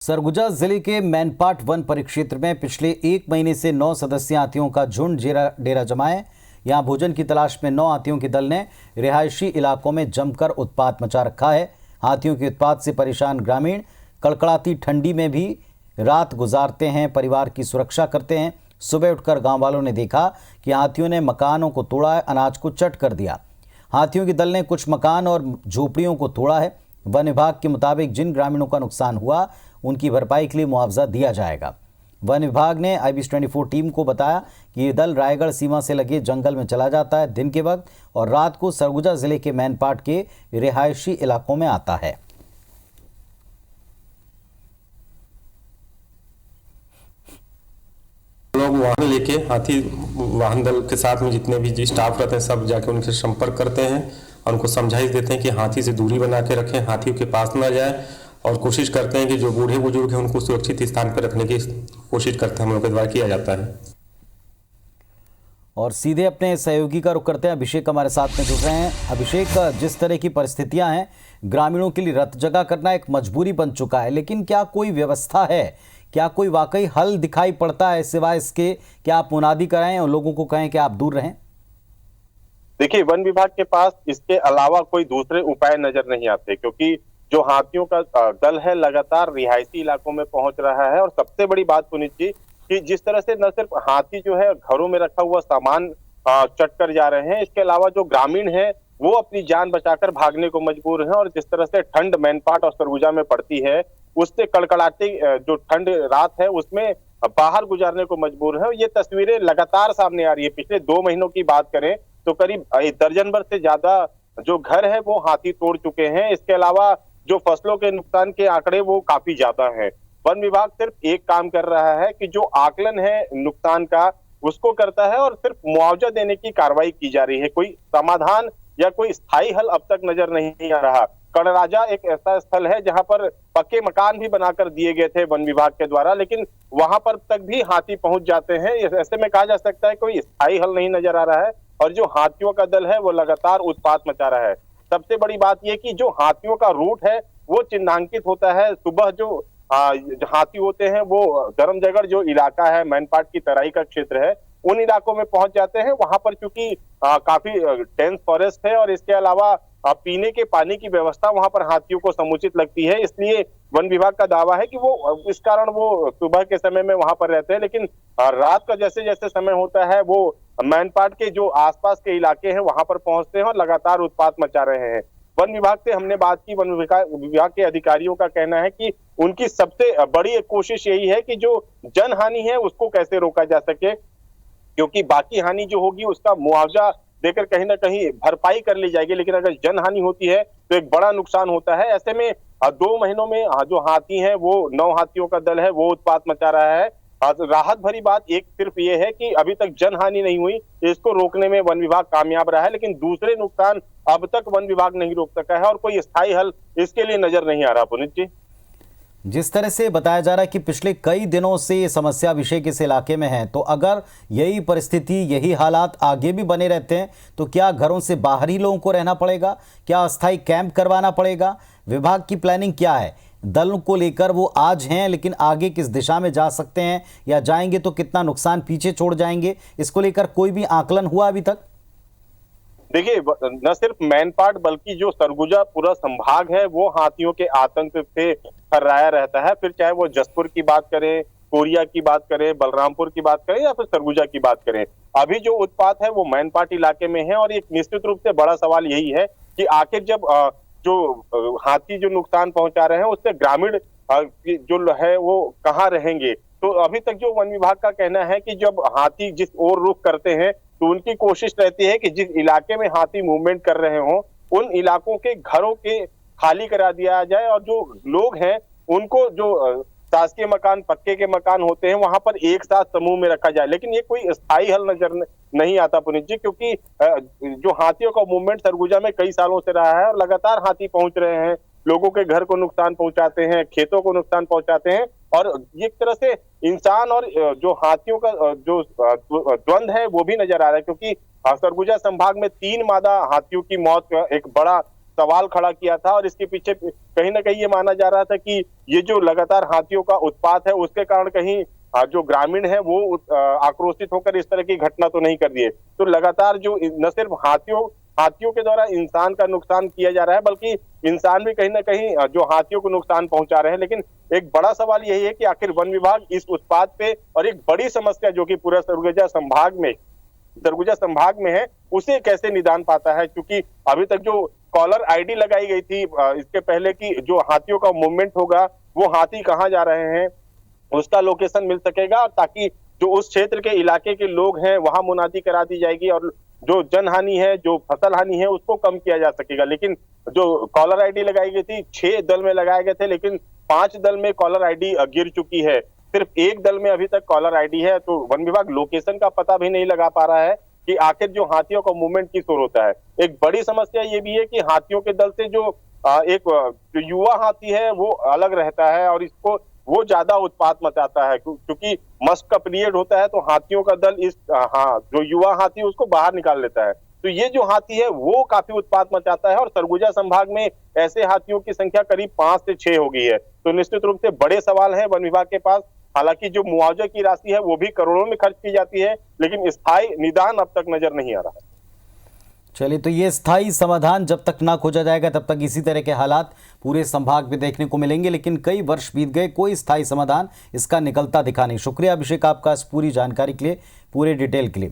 सरगुजा जिले के मैनपाट वन परिक्षेत्र में पिछले 1 महीने से 9 सदस्यीय हाथियों का झुंड डेरा जमाए। यहां भोजन की तलाश में 9 हाथियों के दल ने रिहायशी इलाकों में जमकर उत्पात मचा रखा है। हाथियों के उत्पात से परेशान ग्रामीण कड़कड़ाती ठंडी में भी रात गुजारते हैं, परिवार की सुरक्षा करते हैं। सुबह उठकर गांव वालों ने देखा कि हाथियों ने मकानों को तोड़ा है, अनाज को चट कर दिया। हाथियों के दल ने कुछ मकान और झोपड़ियों को तोड़ा है। वन विभाग के मुताबिक जिन ग्रामीणों का नुकसान हुआ उनकी भरपाई के लिए मुआवजा दिया जाएगा। वन विभाग ने IBS24 टीम को बताया कि ये दल रायगढ़ सीमा से लगे जंगल में चला जाता है दिन के वक्त और रात को सरगुजा जिले के मैनपाट के रिहायशी इलाकों में आता है। लोग वाहन लेके हाथी वाहन दल के साथ में जितने भी स्टाफ रहते हैं सब जाके उनसे संपर्क करते हैं और उनको समझाइश देते हैं कि हाथी से दूरी बना के रखें, हाथियों के पास ना जाए और कोशिश करते हैं कि जो बूढ़े बुजुर्ग हैं उनको सुरक्षित स्थान पर रखने की कोशिश करते हैं, हम लोग के द्वारा किया जाता है। और सीधे अपने सहयोगी का रुख करते हैं। अभिषेक हमारे साथ में जुड़ रहे हैं। अभिषेक, जिस तरह की परिस्थितियां हैं, ग्रामीणों के लिए रत जगह करना एक मजबूरी बन चुका है, लेकिन क्या कोई व्यवस्था है, क्या कोई वाकई हल दिखाई पड़ता है सिवाय इसके क्या आप मुनादी कराएं और लोगों को कहें कि आप दूर रहें? देखिए, वन विभाग के पास इसके अलावा कोई दूसरे उपाय नजर नहीं आते, क्योंकि जो हाथियों का दल है लगातार रिहायशी इलाकों में पहुंच रहा है। और सबसे बड़ी बात पुनीत जी कि जिस तरह से न सिर्फ हाथी जो है घरों में रखा हुआ सामान चट कर जा रहे हैं, इसके अलावा जो ग्रामीण है वो अपनी जान बचाकर भागने को मजबूर हैं। और जिस तरह से ठंड मैनपाट और सरगुजा में पड़ती है, उससे कड़कड़ाती जो ठंड रात है उसमें बाहर गुजारने को मजबूर है। ये तस्वीरें लगातार सामने आ रही है। पिछले 2 महीनों की बात करें तो करीब 1 दर्जन भर से ज्यादा जो घर है वो हाथी तोड़ चुके हैं। इसके अलावा जो फसलों के नुकसान के आंकड़े वो काफी ज्यादा हैं। वन विभाग सिर्फ एक काम कर रहा है कि जो आकलन है नुकसान का उसको करता है और सिर्फ मुआवजा देने की कार्रवाई की जा रही है। कोई समाधान या कोई स्थायी हल अब तक नजर नहीं आ रहा। कड़राजा एक ऐसा स्थल है जहां पर पक्के मकान भी बनाकर दिए गए थे वन विभाग के द्वारा, लेकिन वहां पर तक भी हाथी पहुंच जाते हैं। ऐसे में कहा जा सकता है कोई स्थायी हल नहीं नजर आ रहा है और जो हाथियों का दल है वो लगातार उत्पात मचा रहा है। सबसे बड़ी बात यह कि जो हाथियों का रूट है वो चिन्हांकित होता है। सुबह जो हाथी होते हैं वो धर्मजयगढ़ जो इलाका है, मैनपाट की तराई का क्षेत्र है, उन इलाकों में पहुंच जाते हैं। वहां पर चूंकि काफी डेंस फॉरेस्ट है और इसके अलावा पीने के पानी की व्यवस्था वहां पर हाथियों को समुचित लगती है, इसलिए वन विभाग का दावा है कि वो इस कारण वो सुबह के समय में वहां पर रहते हैं। लेकिन रात का जैसे जैसे समय होता है वो मैनपाट के जो आसपास के इलाके हैं वहां पर पहुंचते हैं और लगातार उत्पात मचा रहे हैं। वन विभाग से हमने बात की, वन विभाग के अधिकारियों का कहना है कि उनकी सबसे बड़ी एक कोशिश यही है कि जो जन हानि है उसको कैसे रोका जा सके, क्योंकि बाकी हानि जो होगी उसका मुआवजा देकर कहीं ना कहीं भरपाई कर ली जाएगी, लेकिन अगर जन हानि होती है तो एक बड़ा नुकसान होता है। ऐसे में 2 महीनों में जो हाथी है वो 9 हाथियों का दल है वो उत्पात मचा रहा है। राहत भरी बात एक सिर्फ ये है कि अभी तक जन हानि नहीं हुई, इसको रोकने में वन विभाग कामयाब रहा है, लेकिन दूसरे नुकसान अब तक वन विभाग नहीं रोक सका है और कोई स्थायी हल इसके लिए नजर नहीं आ रहा। पुनीत जी, जिस तरह से बताया जा रहा है कि पिछले कई दिनों से ये समस्या अभिषेक इस इलाके में है, तो अगर यही परिस्थिति, यही हालात आगे भी बने रहते हैं तो क्या घरों से बाहर ही लोगों को रहना पड़ेगा? क्या अस्थायी कैंप करवाना पड़ेगा? विभाग की प्लानिंग क्या है? दल को लेकर वो आज हैं, लेकिन आगे किस दिशा में जा सकते हैं या जाएंगे तो कितना नुकसान पीछे छोड़ जाएंगे, इसको लेकर कोई भी आकलन हुआ अभी तक? देखिए, न सिर्फ मैनपाट बल्कि जो सरगुजा पूरा संभाग है वो हाथियों के आतंक से थर्राया रहता है। फिर चाहे वो जसपुर की बात करें, कोरिया की बात करें, बलरामपुर की बात करें या फिर सरगुजा की बात करें, अभी जो उत्पात है वो मैनपाट इलाके में है। और एक निश्चित रूप से बड़ा सवाल यही है कि आखिर जब जो हाथी जो नुकसान पहुंचा रहे हैं उससे ग्रामीण जो है वो कहाँ रहेंगे। तो अभी तक जो वन विभाग का कहना है कि जब हाथी जिस ओर रुख करते हैं तो उनकी कोशिश रहती है कि जिस इलाके में हाथी मूवमेंट कर रहे हों उन इलाकों के घरों के खाली करा दिया जाए और जो लोग हैं उनको जो शासकीय मकान, पक्के के मकान होते हैं वहां पर एक साथ समूह में रखा जाए। लेकिन ये कोई स्थायी हल नजर नहीं आता पुनीत जी, क्योंकि जो हाथियों का मूवमेंट सरगुजा में कई सालों से रहा है और लगातार हाथी पहुंच रहे हैं, लोगों के घर को नुकसान पहुंचाते हैं, खेतों को नुकसान पहुंचाते हैं और एक तरह से इंसान और जो हाथियों का जो द्वंद है वो भी नजर आ रहा है, क्योंकि सरगुजा संभाग में 3 मादा हाथियों की मौत का एक बड़ा सवाल खड़ा किया था और इसके पीछे कहीं ना कहीं ये माना जा रहा था कि ये जो लगातार हाथियों का उत्पात है उसके कारण कहीं जो ग्रामीण है वो आक्रोशित होकर इस तरह की घटना तो नहीं कर दिए। तो लगातार जो न सिर्फ हाथियों के द्वारा इंसान का नुकसान किया जा रहा है, बल्कि इंसान भी कहीं ना कहीं जो हाथियों को नुकसान पहुंचा रहे हैं। लेकिन एक बड़ा सवाल यही है कि आखिर वन विभाग इस उत्पात पे और एक बड़ी समस्या जो कि पूरा सरगुजा संभाग में है उसे कैसे निदान पाता है, क्योंकि अभी तक जो कॉलर आईडी लगाई गई थी इसके पहले कि जो हाथियों का मूवमेंट होगा वो हाथी कहाँ जा रहे हैं उसका लोकेशन मिल सकेगा, ताकि जो उस क्षेत्र के इलाके के लोग हैं वहां मुनादी करा दी जाएगी और जो जनहानि है, जो फसल हानि है उसको कम किया जा सकेगा। लेकिन जो कॉलर आईडी लगाई गई थी 6 दल में लगाए गए थे, लेकिन 5 दल में कॉलर आईडी गिर चुकी है, सिर्फ एक दल में अभी तक कॉलर आईडी है। तो वन विभाग लोकेशन का पता भी नहीं लगा पा रहा है कि आखिर जो हाथियों का मूवमेंट किस ओर होता है। एक बड़ी समस्या ये भी है कि हाथियों के दल से जो जो युवा हाथी है वो अलग रहता है और इसको वो ज्यादा उत्पात मचाता है, क्योंकि मस्क का पीरियड होता है तो हाथियों का दल जो युवा हाथी उसको बाहर निकाल लेता है। तो ये जो हाथी है वो काफी उत्पात मचाता है और सरगुजा संभाग में ऐसे हाथियों की संख्या करीब 5 से 6 हो गई है। तो निश्चित रूप से बड़े सवाल है वन विभाग के पास। हालांकि जो मुआवजे की राशि है वो भी करोड़ों में खर्च की जाती है, लेकिन स्थायी निदान अब तक नजर नहीं आ रहा है। चलिए, तो ये स्थायी समाधान जब तक ना खोजा जाएगा तब तक इसी तरह के हालात पूरे संभाग में देखने को मिलेंगे, लेकिन कई वर्ष बीत गए, कोई स्थायी समाधान इसका निकलता दिखा नहीं। शुक्रिया अभिषेक आपका इस पूरी जानकारी के लिए, पूरे डिटेल के लिए।